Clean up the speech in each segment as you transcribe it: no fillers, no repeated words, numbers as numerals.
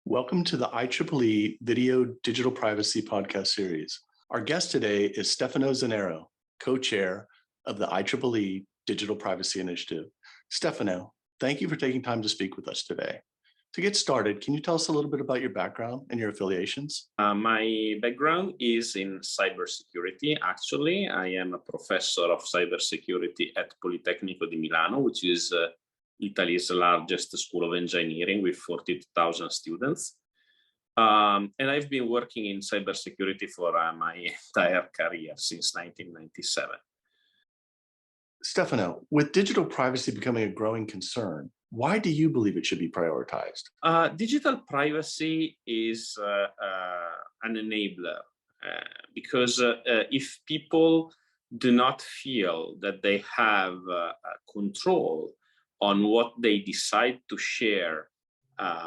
Welcome to the IEEE Video Digital Privacy podcast series. Our guest today is Stefano Zanero, co-chair of the IEEE Digital Privacy Initiative. Stefano, thank you for taking time to speak with us today. To get started, can you tell us a little bit about your background and your affiliations? My background is in cybersecurity. Actually, I am a professor of cybersecurity at Politecnico di Milano, which is Italy's largest school of engineering with 42,000 students. And I've been working in cybersecurity for my entire career since 1997. Stefano, with digital privacy becoming a growing concern, why do you believe it should be prioritized? Digital privacy is an enabler because if people do not feel that they have control on what they decide to share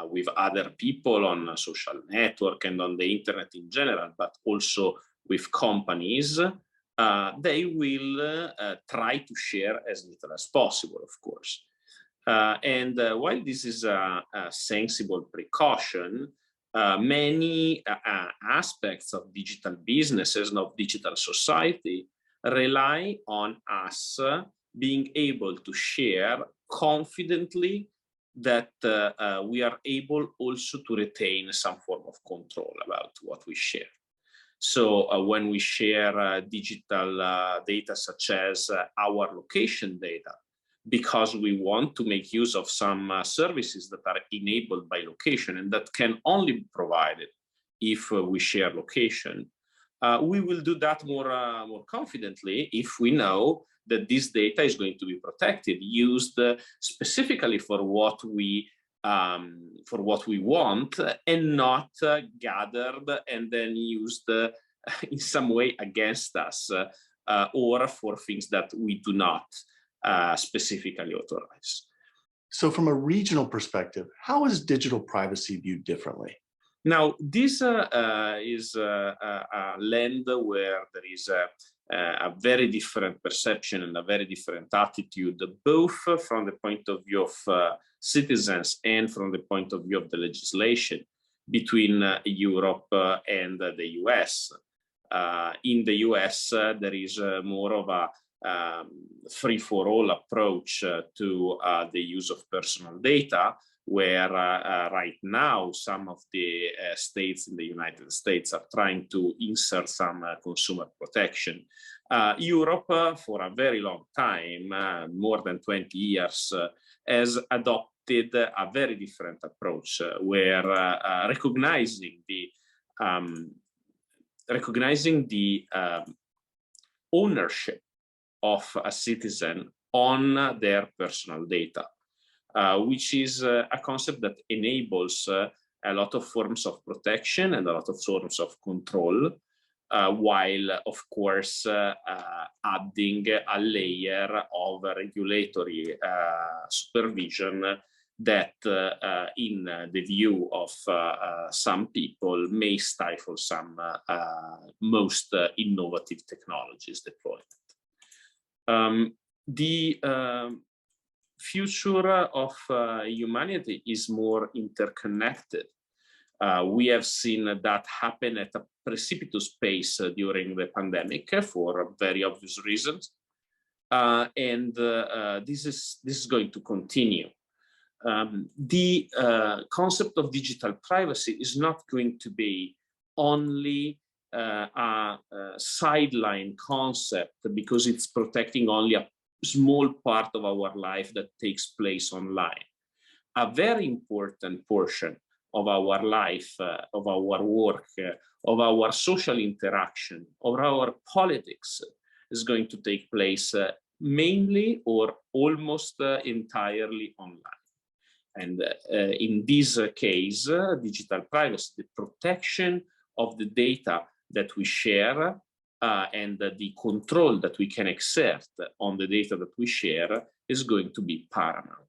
with other people on a social network and on the internet in general, but also with companies, they will try to share as little as possible, of course. And while this is a sensible precaution, many aspects of digital businesses and of digital society rely on us being able to share confidently that we are able also to retain some form of control about what we share. So when we share digital data such as our location data, because we want to make use of some services that are enabled by location and that can only be provided if we share location, we will do that more confidently if we know that this data is going to be protected, used specifically for what we want, and not gathered and then used in some way against us or for things that we do not specifically authorize. So from a regional perspective, how is digital privacy viewed differently? Now, this is a land where there is a very different perception and a very different attitude, both from the point of view of citizens and from the point of view of the legislation between Europe and the US. In the US, there is more of a free-for-all approach to the use of personal data, where right now some of the states in the United States are trying to insert some consumer protection. Europe, for a very long time, more than 20 years, has adopted a very different approach, where recognizing the ownership of a citizen on their personal data. Which is a concept that enables a lot of forms of protection and a lot of forms of control, while, of course, adding a layer of regulatory supervision that, in the view of some people, may stifle some most innovative technologies deployed. The future of humanity is more interconnected. We have seen that happen at a precipitous pace during the pandemic for very obvious reasons, and this is going to continue. The concept of digital privacy is not going to be only a sideline concept because it's protecting only a small part of our life that takes place online. A very important portion of our life, of our work, of our social interaction, of our politics is going to take place mainly or almost entirely online. And in this case, digital privacy, the protection of the data that we share and the control that we can exert on the data that we share is going to be paramount.